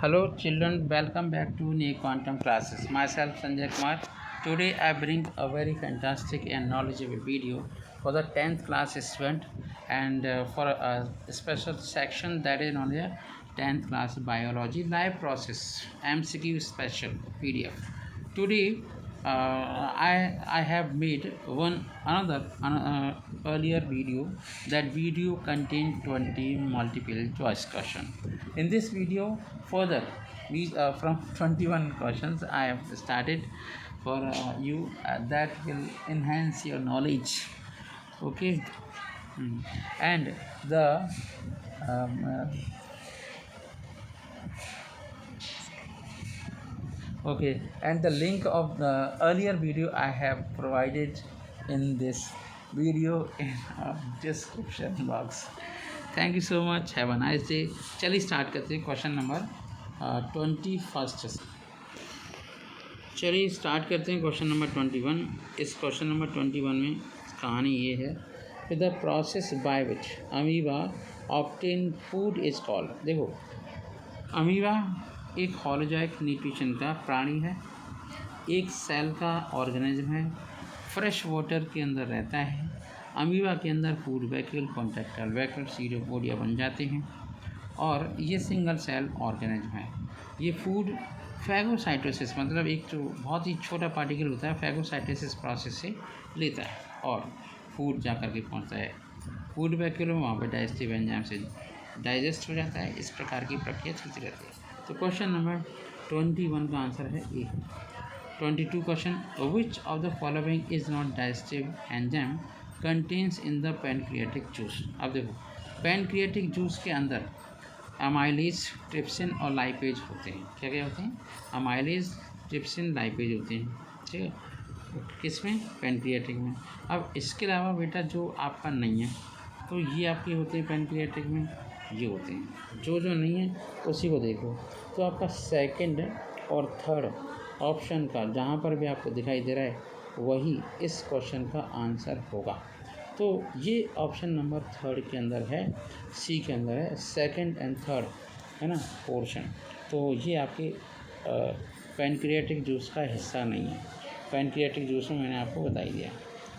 Hello children, welcome back to new quantum classes. Myself Sanjay Kumar. Today I bring a very fantastic and knowledgeable video for the 10th class student and for a special section that is on the 10th class biology live process MCQ special PDF. Today I have made earlier video. That video contained 20 multiple choice question. In this video, further we from 21 questions I have started for you that will enhance your knowledge. Okay. And the um, uh, okay, and the link of the earlier video I have provided in this video in description box. Thank you so much, have a nice day. चलिए start करते हैं question number 21 से. चलिए start करते हैं question number 21. इस question number 21 में कहानी ये है, the process by which amoeba obtain food is called. देखो, अमीबा एक हॉलोजोइक न्यूट्रिशन का प्राणी है, एक सेल का ऑर्गेनिज्म है, फ्रेश वाटर के अंदर रहता है. अमीबा के अंदर फूड वैक्यूल, कॉन्ट्रैक्टाइल वैक्यूल, सीरोपोडिया बन जाते हैं और ये सिंगल सेल ऑर्गेनिज्म है. ये फूड फैगोसाइटोसिस मतलब एक जो बहुत ही छोटा पार्टिकल होता है फैगोसाइटोसिस प्रोसेस से लेता है और फूड जा कर के पहुँचता है फूड वैक्यूल में. वहाँ पर डाइजेस्टिव एंजाइम से डाइजेस्ट हो जाता है. इस प्रकार की प्रक्रिया चलती रहती है. तो क्वेश्चन नंबर 21 का आंसर है ए. 22 question, which of the following is not digestive enzyme contains in the pancreatic juice. अब देखो, पैनक्रियाटिक जूस के अंदर अमाइलेज, ट्रिप्सिन और लाइपेज होते हैं. क्या क्या होते हैं? अमाइलेज, ट्रिप्सिन, लाइपेज होते हैं. ठीक है, किसमें? पैनक्रियाटिक में. अब इसके अलावा बेटा जो आपका नहीं है तो ये आपके होते हैं पैनक्रियाटिक में, ये होते हैं. जो जो नहीं है उसी को देखो. तो आपका सेकंड और थर्ड ऑप्शन का जहाँ पर भी आपको दिखाई दे रहा है वही इस क्वेश्चन का आंसर होगा. तो ये ऑप्शन नंबर थर्ड के अंदर है, सी के अंदर है, सेकंड एंड थर्ड है ना पोर्शन. तो ये आपके पैनक्रियाटिक जूस का हिस्सा नहीं है. पैनक्रियाटिक जूस में मैंने आपको बता ही दिया.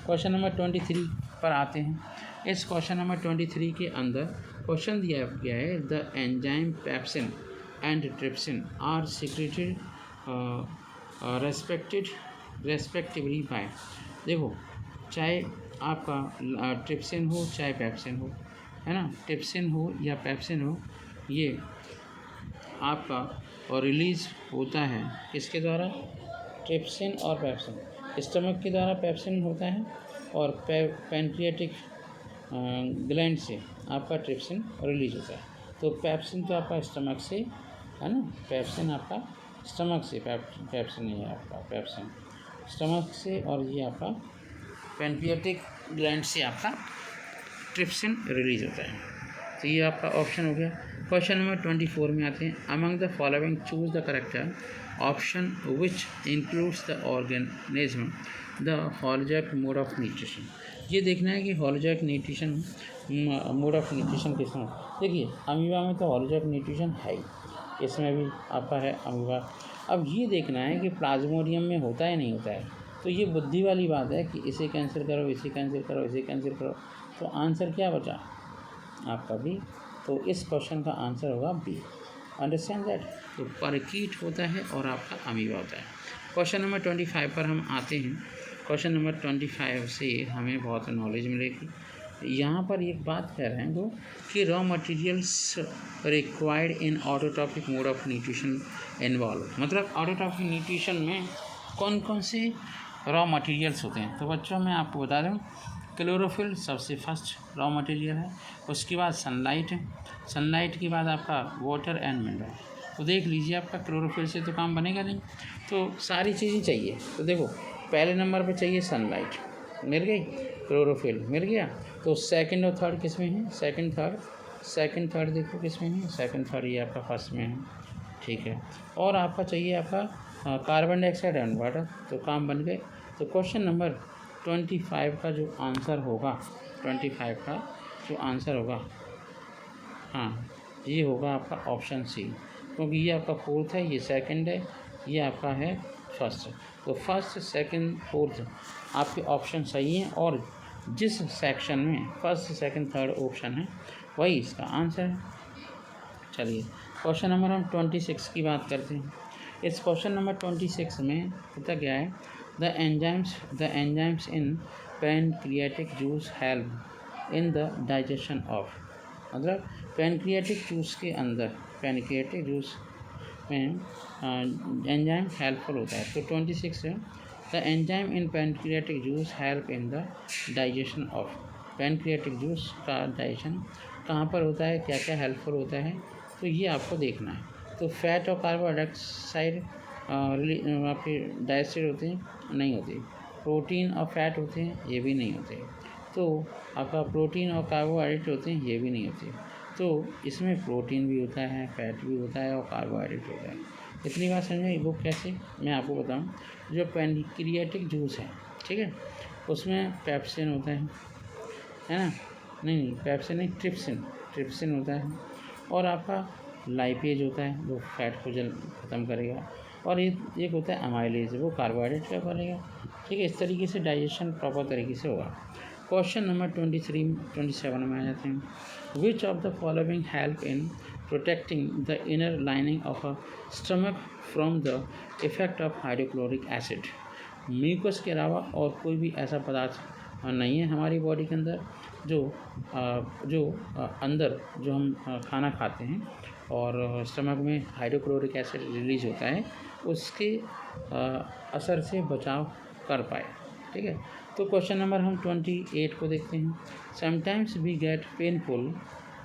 क्वेश्चन नंबर 23 पर आते हैं. इस क्वेश्चन नंबर 23 के अंदर क्वेश्चन दिया गया है, the enzyme pepsin and trypsin are secreted respectively by. देखो, चाहे आपका ट्रिप्सिन हो चाहे पेप्सिन हो, है ना, ट्रिप्सिन हो या पेप्सिन हो, ये आपका और रिलीज़ होता है किसके द्वारा? ट्रिप्सिन और पेप्सिन. स्टमक के द्वारा पेप्सिन होता है और पैनक्रियाटिक ग्लैंड से आपका ट्रिप्सिन रिलीज होता है. तो पेप्सिन तो आपका स्टमक से है ना, पेप्सिन आपका स्टमक से, पेप्सिन नहीं है आपका, पेप्सिन स्टमक से और ये आपका पैनक्रियाटिक ग्लैंड से आपका ट्रिप्सिन रिलीज होता है. तो ये आपका ऑप्शन हो गया. क्वेश्चन नंबर 24 में आते हैं. Among the following choose the correct option which includes the organism the holozoic mode of nutrition. ये देखना है कि holozoic nutrition mode of nutrition किसमें. देखिए, अमीबा में तो हॉलोजोइक न्यूट्रिशन है ही, इसमें भी आपका है अमीबा. अब ये देखना है कि प्लाज्मोडियम में होता है नहीं होता है. तो ये बुद्धि वाली बात है कि इसे कैंसिल करो, इसे कैंसिल करो, इसे कैंसिल करो. तो आंसर क्या बचा आपका? बी. तो इस क्वेश्चन का आंसर होगा बी. Understand that. तो पैराकीट होता है और आपका अमीबा होता है. क्वेश्चन नंबर 25 पर हम आते हैं. क्वेश्चन नंबर 25 से हमें बहुत नॉलेज मिलेगी. यहाँ पर एक बात कह रहे हैं वो कि raw materials required in autotrophic mode of nutrition involve. मतलब ऑटोट्रॉपिक न्यूट्रिशन में कौन कौन से रॉ मटेरियल्स होते हैं. तो बच्चों मैं आपको बता दूँ, क्लोरोफिल सबसे फर्स्ट रॉ मटेरियल है. उसके बाद सनलाइट है. सनलाइट के बाद आपका वाटर एंड मिनरल. तो देख लीजिए, आपका क्लोरोफिल से तो काम बनेगा नहीं, तो सारी चीज़ें चाहिए. तो देखो, पहले नंबर पे चाहिए सनलाइट, मिल गई. क्लोरोफिल मिल गया. तो सेकंड और थर्ड किस में है? सेकंड थर्ड देखो किस में है. सेकंड थर्ड ये आपका फर्स्ट में है. ठीक है. और आपका चाहिए आपका कार्बन डाइऑक्साइड एंड वाटर. तो काम बन गए. तो क्वेश्चन नंबर 25 का जो आंसर होगा, 25 का जो आंसर होगा, हाँ, ये होगा आपका ऑप्शन सी. क्योंकि ये आपका फोर्थ है, ये सेकंड है, ये आपका है फर्स्ट। तो फर्स्ट, सेकंड, फोर्थ आपके ऑप्शन सही हैं और जिस सेक्शन में फर्स्ट, सेकंड, थर्ड ऑप्शन है वही इसका आंसर है। चलिए क्वेश्चन नंबर हम 26 की बात करते हैं। इस क्वेश्चन नंबर 26 में पता क्या है, the enzymes in pancreatic juice help in the digestion of, मतलब पैनक्रियाटिक जूस के अंदर, पैनक्रियाटिक जूस में एंजाइम हेल्पफुल होता है। तो 26 है, the enzyme in pancreatic juice help in the digestion of. Pancreatic juice का डाइजेशन कहाँ पर होता है, क्या क्या हेल्पफुल होता है, तो ये आपको देखना है। तो फैट और कार्बोहाइड्रेट आपके डाइजेस्टेड होते हैं, नहीं होते। प्रोटीन और फैट होते हैं, ये भी नहीं होते। तो आपका प्रोटीन और कार्बोहाइड्रेट होते हैं, ये भी नहीं होते। तो इसमें प्रोटीन भी होता है, फैट भी होता है और कार्बोहाइड्रेट होता है। इतनी बात समझे। वो कैसे, मैं आपको बताऊं। जो पैनक्रियाटिक जूस है, ठीक है, उसमें पेप्सिन होता है ना, नहीं पेप्सिन नहीं, ट्रिप्सिन होता है, और आपका लाइपेज होता है, वो फैट को ख़त्म करेगा, और एक होता है अमाइलेज, वो कार्बोहाइड्रेट का करेगा। ठीक है, इस तरीके से डाइजेशन प्रॉपर तरीके से होगा। क्वेश्चन नंबर 27 में आ जाते हैं। Which of the following help in protecting the inner lining of a stomach from the effect of hydrochloric acid. Mucus के अलावा और कोई भी ऐसा पदार्थ नहीं है हमारी बॉडी के अंदर जो अंदर जो हम खाना खाते हैं और स्टमक में हाइड्रोक्लोरिक एसिड रिलीज होता है, उसके असर से बचाव कर पाए। ठीक है, तो क्वेश्चन नंबर हम 28 को देखते हैं। Sometimes we get painful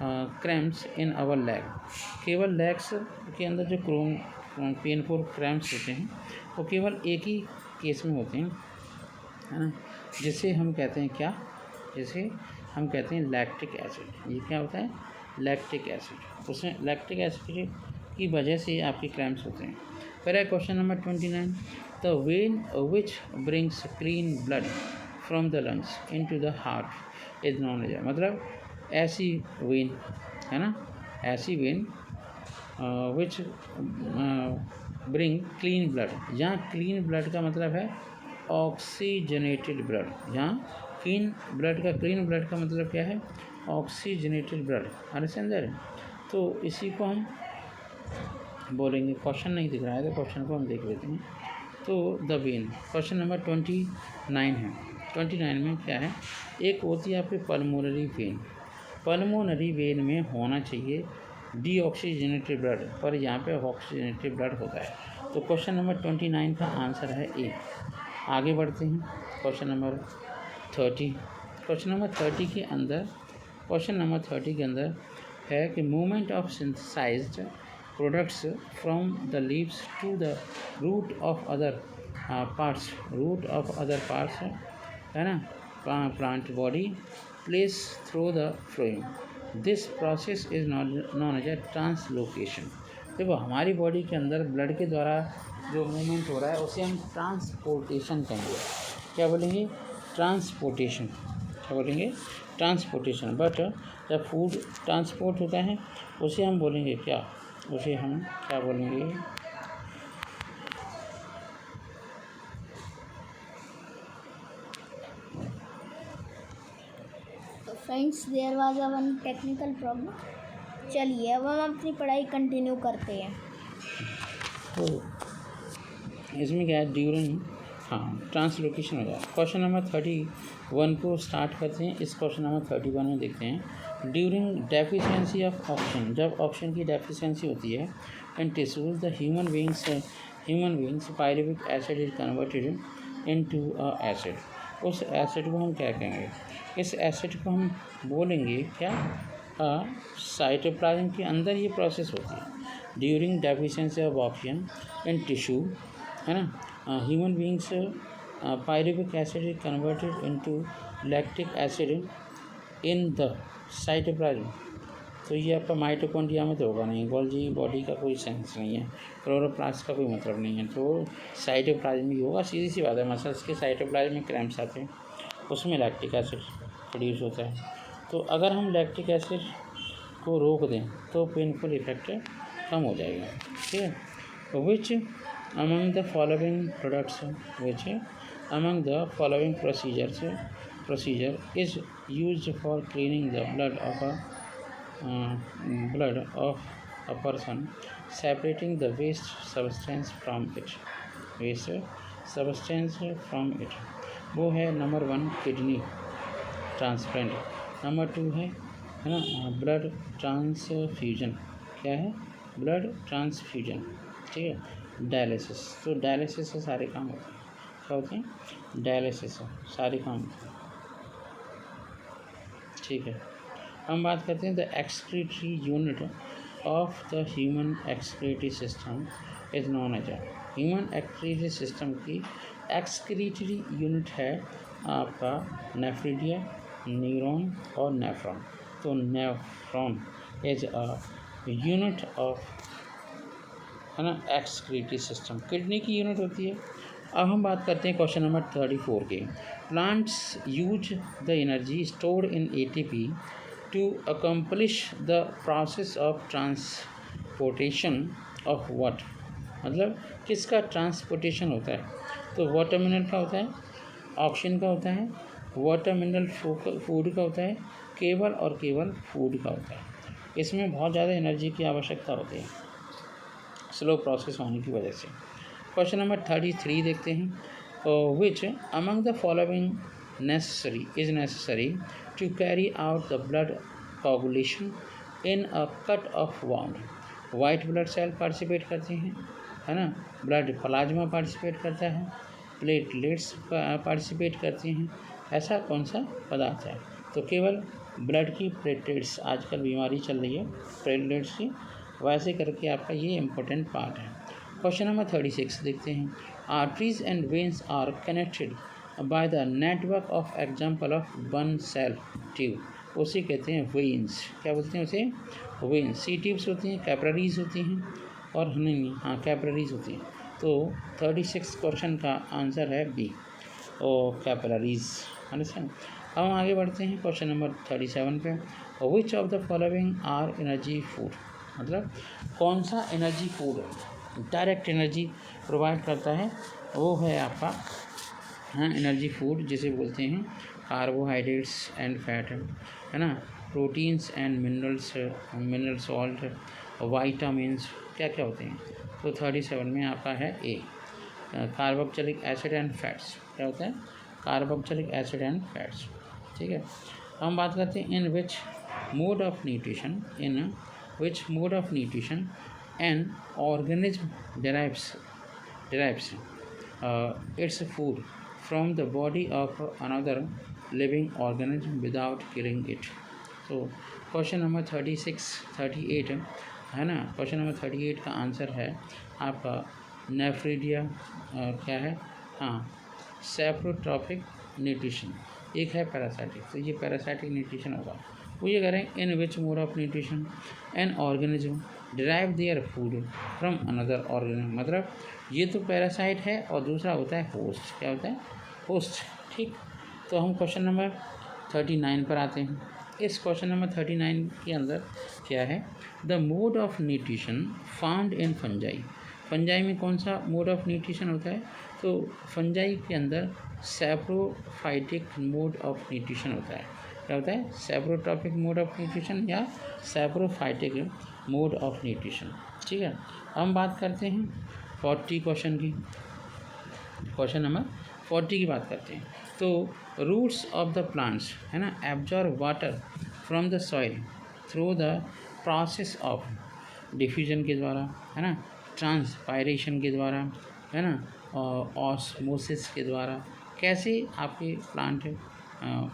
cramps in our leg. केवल लेग्स के अंदर जो पेनफुल क्रैम्प्स होते हैं वो केवल एक ही केस में होते हैं, है ना, जिसे हम कहते हैं क्या, जिसे हम कहते हैं लैक्टिक एसिड। ये क्या होता है, लैक्टिक एसिड। उसमें लैक्टिक एसिड की वजह से आपके क्रैम्प्स होते हैं। फिर है question number 29, the vein which brings clean blood from the lungs into the heart is known as, मतलब ऐसी वेन, है ना, ऐसी vein which bring clean blood, जहाँ क्लीन ब्लड का मतलब है ऑक्सीजनेटेड ब्लड, जहाँ क्लीन ब्लड का मतलब क्या है, ऑक्सीजनेटेड ब्लड। अंडरस्टैंड। तो इसी को हम बोलेंगे, क्वेश्चन नहीं दिख रहा है तो क्वेश्चन को हम देख लेते हैं। तो द वेन, क्वेश्चन नंबर 29 है। 29 में क्या है, एक होती है आपकी पल्मोनरी वेन। पल्मोनरी वेन में होना चाहिए डीऑक्सीजनेटेड ब्लड, पर यहाँ पे ऑक्सीजनेटेड ब्लड होता है। तो क्वेश्चन नंबर 29 का आंसर है ए। आगे बढ़ते हैं क्वेश्चन नंबर 30। क्वेश्चन नंबर 30 के अंदर है कि movement of synthesized products from the leaves to the root of other parts, है ना, plant body place through the phloem. This process is known as a translocation. देखो, हमारी बॉडी के अंदर ब्लड के द्वारा जो मूवमेंट हो रहा है उसे हम ट्रांसपोर्टेशन कहेंगे। क्या बोलेंगे, ट्रांसपोर्टेशन। क्या बोलेंगे, ट्रांसपोर्टेशन। बट जब फूड ट्रांसपोर्ट होता है उसे हम बोलेंगे क्या, उसे हम क्या बोलेंगे, friends, there was a one technical problem. चलिए अब हम अपनी पढ़ाई कंटिन्यू करते हैं। तो इसमें क्या है, ड्यूरिंग, हाँ, ट्रांसलोकेशन हो जाए। क्वेश्चन नंबर 31 को स्टार्ट करते हैं। इस क्वेश्चन नंबर 31 में देखते हैं, ड्यूरिंग डेफिशिएंसी ऑफ ऑक्सीजन, जब ऑक्सीजन की डेफिशिएंसी होती है in tissues the human beings pyruvic acid is converted into a acid. उस एसिड को हम क्या कहेंगे, इस एसिड को हम बोलेंगे क्या, साइटोप्लाज्म के अंदर ये प्रोसेस होती है during deficiency of oxygen in tissue, है ना, human beings pyruvic acid is converted into lactic acid in the cytoplasm. तो ये आपका माइटोकॉन्ड्रिया में तो होगा नहीं, गोल्जी बॉडी का कोई सेंस नहीं है, क्लोरोप्लास्ट का कोई मतलब नहीं है, तो साइटोप्लाज्म ही होगा। सीधी सी बात है, मसल्स के साइटोप्लाज्म में क्रैम्प्स आते हैं, उसमें लैक्टिक एसिड प्रोड्यूस होता है। तो अगर हम लैक्टिक एसिड को रोक दें तो पेनफुल इफेक्ट कम हो जाएगा, ठीक है। विच among the following products, which among the following procedure is used for cleaning the blood of a person, separating the waste substance from it, वो है नंबर 1 किडनी ट्रांसप्लांट, नंबर 2 है ना ब्लड ट्रांसफ्यूजन, क्या है ब्लड ट्रांसफ्यूजन, ठीक है। Dialysis, तो dialysis से सारे काम होते हैं, क्या होते हैं डायलिसिस से सारे काम होते हैं, ठीक है। हम बात करते हैं the excretory unit of the human excretory system is known as human excretory system की एक्सक्रीटरी यूनिट है आपका नेफ्रिडिया, न्यूरॉन और नेफ्रॉन। तो nephron is a unit of, है ना, एक्सक्रीटरी सिस्टम, किडनी की यूनिट होती है। अब हम बात करते हैं क्वेश्चन नंबर 34 के। Plants use the energy stored in ATP to accomplish the process of transportation of what, मतलब किसका ट्रांसपोर्टेशन होता है, तो वाटर मिनरल का होता है, ऑक्सीजन का होता है, वाटर मिनरल फूड का होता है, केवल और केवल फूड का होता है। इसमें बहुत ज़्यादा एनर्जी की आवश्यकता होती है स्लो प्रोसेस होने की वजह से। क्वेश्चन नंबर 33 देखते हैं। Which among the following is necessary to carry out the blood coagulation in a cut of wound. White blood cell participate करते हैं, है ना, ब्लड प्लाज्मा पार्टिसिपेट करता है, प्लेटलेट्स पार्टिसिपेट करती हैं, ऐसा कौन सा पदार्थ है, तो केवल ब्लड की प्लेटलेट्स, आजकल बीमारी चल रही है प्लेटलेट्स की, वैसे करके आपका ये इम्पोर्टेंट पार्ट है। क्वेश्चन नंबर 36 देखते हैं। Arteries and veins are connected by the network of example of one cell tube, उसे कहते हैं वेन्स, क्या बोलते हैं उसे, वेन्स। सी ट्यूब्स होती हैं, कैपिलरीज होती हैं, और नहीं हाँ कैपिलरीज होती हैं। तो 36 क्वेश्चन का आंसर है बी, और कैपिलरीज, अंडरस्टैंड। हम आगे बढ़ते हैं क्वेश्चन नंबर 37 पे। Which of the following are energy food, मतलब कौन सा energy food direct energy provide करता है, वो है आपका, हाँ, एनर्जी फूड जिसे बोलते हैं कार्बोहाइड्रेट्स एंड फैट, है ना, proteins and mineral salt, vitamins, क्या क्या होते हैं। तो 37 में आपका है ए, कार्बोक्सिलिक एसिड एंड फैट्स, क्या होता है कार्बोक्सिलिक एसिड एंड फैट्स, ठीक है। हम बात करते हैं in which mode of nutrition an organism derives its food from the body of another living organism without killing it। तो क्वेश्चन नंबर 38 है ना, क्वेश्चन नंबर 38 का आंसर है आपका नेफ्रिडिया, क्या है, हाँ, सेप्रोट्रॉपिक न्यूट्रिशन। एक है पैरासाइटिक, तो ये पैरासाइटिक न्यूट्रिशन होगा। वो ये करें in which mode of nutrition an organism derive their food from another organism, मतलब ये तो पैरासाइट है और दूसरा होता है होस्ट, क्या होता है होस्ट, ठीक। तो हम क्वेश्चन नंबर 39 पर आते हैं। इस क्वेश्चन नंबर 39 के अंदर क्या है, the mode of nutrition found in fungi, fungi में कौन सा मोड ऑफ न्यूट्रिशन होता है, तो फंजाई के अंदर सैप्रोफाइटिक मोड ऑफ न्यूट्रिशन होता है, क्या होता है सैप्रोट्रॉपिक मोड ऑफ न्यूट्रिशन या सैप्रोफाइटिक मोड ऑफ न्यूट्रिशन, ठीक है। हम बात करते हैं 40 क्वेश्चन की, क्वेश्चन नंबर 40 की बात करते हैं। तो रूट्स ऑफ द प्लांट्स, है ना, absorb water from the soil through the process of diffusion के द्वारा, है ना, ट्रांसपायरेशन के द्वारा, है ना, और ऑस्मोसिस के द्वारा, कैसे आपके प्लांट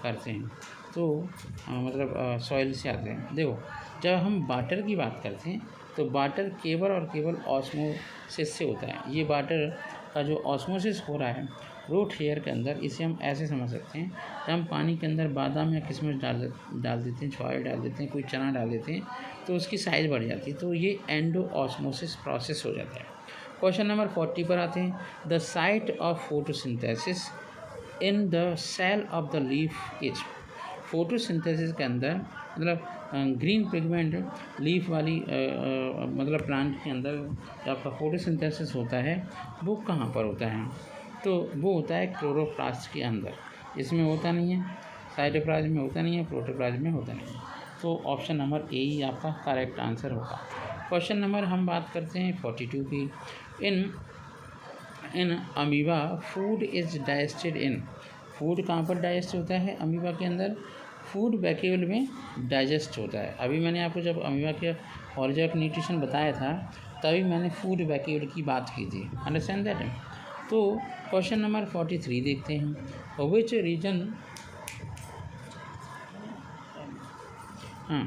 करते हैं, तो मतलब सॉइल से आते हैं। देखो जब हम वाटर की बात करते हैं तो वाटर केवल और केवल ऑस्मोसिस से होता है। ये वाटर का जो ऑस्मोसिस हो रहा है रूट हेयर के अंदर, इसे हम ऐसे समझ सकते हैं कि हम पानी के अंदर बादाम या किशमिश डाल देते हैं, छुहारे डाल देते हैं, कोई चना डाल देते हैं, तो उसकी साइज़ बढ़ जाती है, तो ये एंडो ऑस्मोसिस प्रोसेस हो जाता है। क्वेश्चन नंबर 40 पर आते हैं। The site of photosynthesis in the cell of the leaf is, photosynthesis के अंदर मतलब ग्रीन पिगमेंट लीफ वाली मतलब प्लांट के अंदर जो आपका फोटोसिंथेसिस होता है वो कहाँ पर होता है? तो वो होता है क्लोरोप्लास्ट के अंदर, इसमें होता नहीं है, साइटोप्लाज्म में होता नहीं है, प्रोटोप्लाज्म में होता नहीं है। तो ऑप्शन नंबर ए ही आपका करेक्ट आंसर होगा। क्वेश्चन नंबर हम बात करते हैं 42 की। In amoeba food is digested in, food कहाँ पर डाइजेस्ट होता है अमीबा के अंदर? फूड वैक्यूल में डाइजेस्ट होता है। अभी मैंने आपको जब अमीबा के ऑरिजिन ऑफ न्यूट्रिशन बताया था तभी मैंने फूड वैक्यूल की बात की थी, अंडरस्टैंड दैट। तो क्वेश्चन नंबर 43 देखते हैं। विच रीजन, हाँ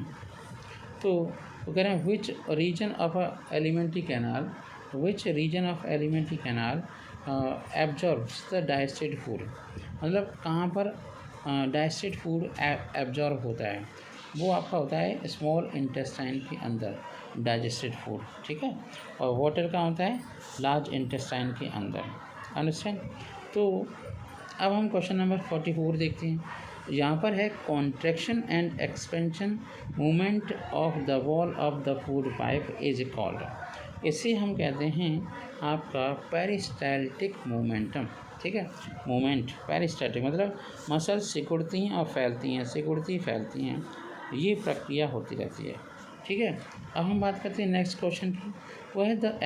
तो कह रहे हैं which region of alimentary canal, which region of alimentary canal absorbs the digested food, मतलब कहाँ पर डाइजेस्टेड फूड एब्जॉर्ब होता है? वो आपका होता है स्मॉल इंटेस्टाइन के अंदर डाइजेस्टेड फूड, ठीक है। और वाटर का होता है लार्ज इंटेस्टाइन के अंदर, अंडरस्टैंड। तो अब हम क्वेश्चन नंबर 44 देखते हैं। यहाँ पर है contraction and expansion movement of the wall of the food pipe is called, इसे हम कहते हैं आपका पेरिस्टाल्टिक मोमेंटम, ठीक है। मोमेंट पेरिस्टाल्टिक मतलब मसल्स सिकुड़ती हैं और फैलती हैं, सिकुड़ती फैलती हैं, ये प्रक्रिया होती रहती है, ठीक है। अब हम बात करते हैं नेक्स्ट क्वेश्चन की, वो है the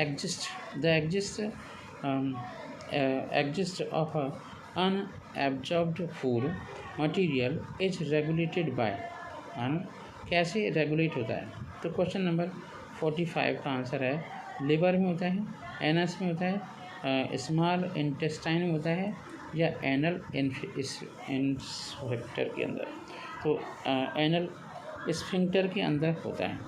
exist of unabsorbed food material is regulated by, कैसे रेगुलेट होता है? तो क्वेश्चन नंबर 45 का आंसर है लिवर में होता है, एनस में होता है, स्मॉल इंटेस्टाइन में होता है, या एनल स्फिंक्टर के अंदर। तो एनल स्फिंक्टर के अंदर होता है।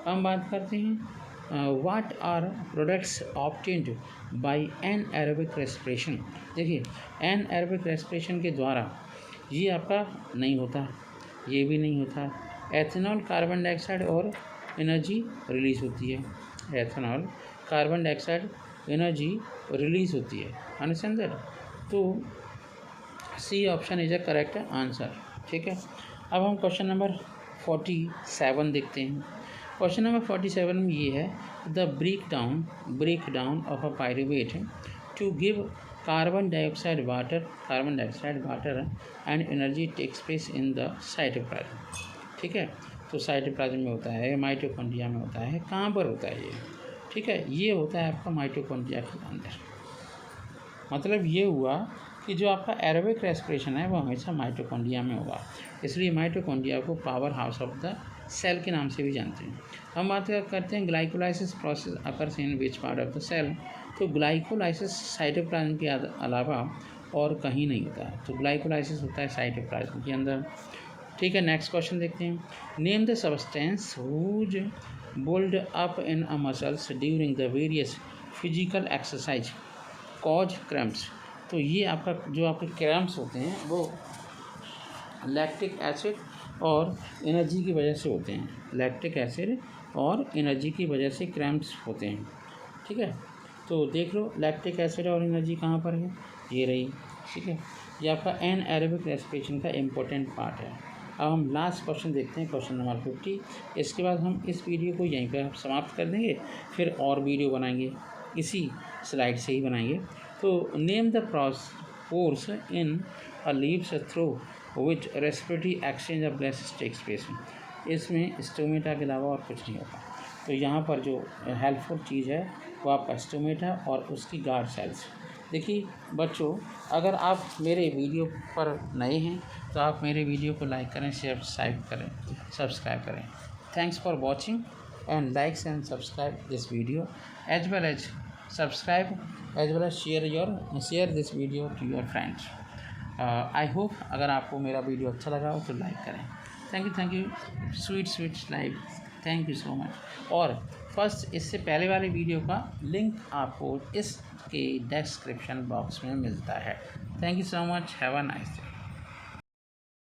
हम बात करते हैं what are products obtained by anaerobic respiration. देखिए एनएरोबिक रेस्पिरेशन के द्वारा ये आपका नहीं होता, ये भी नहीं होता। एथेनॉल कार्बन डाइऑक्साइड और एनर्जी रिलीज होती है, ethanol carbon dioxide energy release होती है, अंडरस्टैंड दैट। तो C option is a correct answer, ठीक है। अब हम क्वेश्चन नंबर 47 देखते हैं। क्वेश्चन नंबर 47 में ये है the break down of a pyruvate to give carbon dioxide water and energy takes place in the cytoplasm, ठीक है। तो साइटोप्लाज्म में होता है, माइटोकॉन्ड्रिया में होता है, कहाँ पर होता है ये? ठीक है, ये होता है आपका माइटोकॉन्ड्रिया के अंदर। मतलब ये हुआ कि जो आपका एरोबिक रेस्पिरेशन है वो हमेशा माइटोकॉन्ड्रिया में होगा, इसलिए माइटोकॉन्ड्रिया को power house of the cell के नाम से भी जानते हैं। हम बात करते हैं glycolysis process occurs in which part of the cell. तो ग्लाइकोलाइसिस साइटोप्लाज्म के अलावा और कहीं नहीं होता है, तो ग्लाइकोलाइसिस होता है साइटोप्लाज्म के अंदर, ठीक है। नेक्स्ट क्वेश्चन देखते हैं। Name the substance whose build up in a muscles during the various physical exercise cause cramps. तो ये आपका जो आपके क्रैम्प्स होते हैं वो लैक्टिक एसिड और एनर्जी की वजह से होते हैं, लैक्टिक एसिड और एनर्जी की वजह से क्रैम्प्स होते हैं, ठीक है। तो देख लो लैक्टिक एसिड और एनर्जी कहाँ पर है, ये रही, ठीक है। ये आपका एनएरोबिक रेस्पिरेशन का इम्पोर्टेंट पार्ट है। अब हम लास्ट क्वेश्चन देखते हैं, क्वेश्चन नंबर 50। इसके बाद हम इस वीडियो को यहीं पर समाप्त कर देंगे, फिर और वीडियो बनाएंगे, इसी स्लाइड से ही बनाएंगे। तो name the pores in a leaves through which respiratory exchange of gases takes place. इसमें स्टोमेटा के अलावा और कुछ नहीं होता। तो यहाँ पर जो हेल्पफुल चीज़ है वो आपका स्टोमेटा और उसकी गार्ड सेल्स। देखिए बच्चों, अगर आप मेरे वीडियो पर नए हैं तो आप मेरे वीडियो को लाइक करें, शेयर सब्सक्राइब करें। Thanks for watching and likes and subscribe this video as well as subscribe as well as share this video to your friends. I hope अगर आपको मेरा वीडियो अच्छा लगा हो तो लाइक करें। Thank you sweet life, thank you so much. और first इससे पहले वाले वीडियो का लिंक आपको इसके डिस्क्रिप्शन बॉक्स में मिलता है। Thank you so much, have a nice day.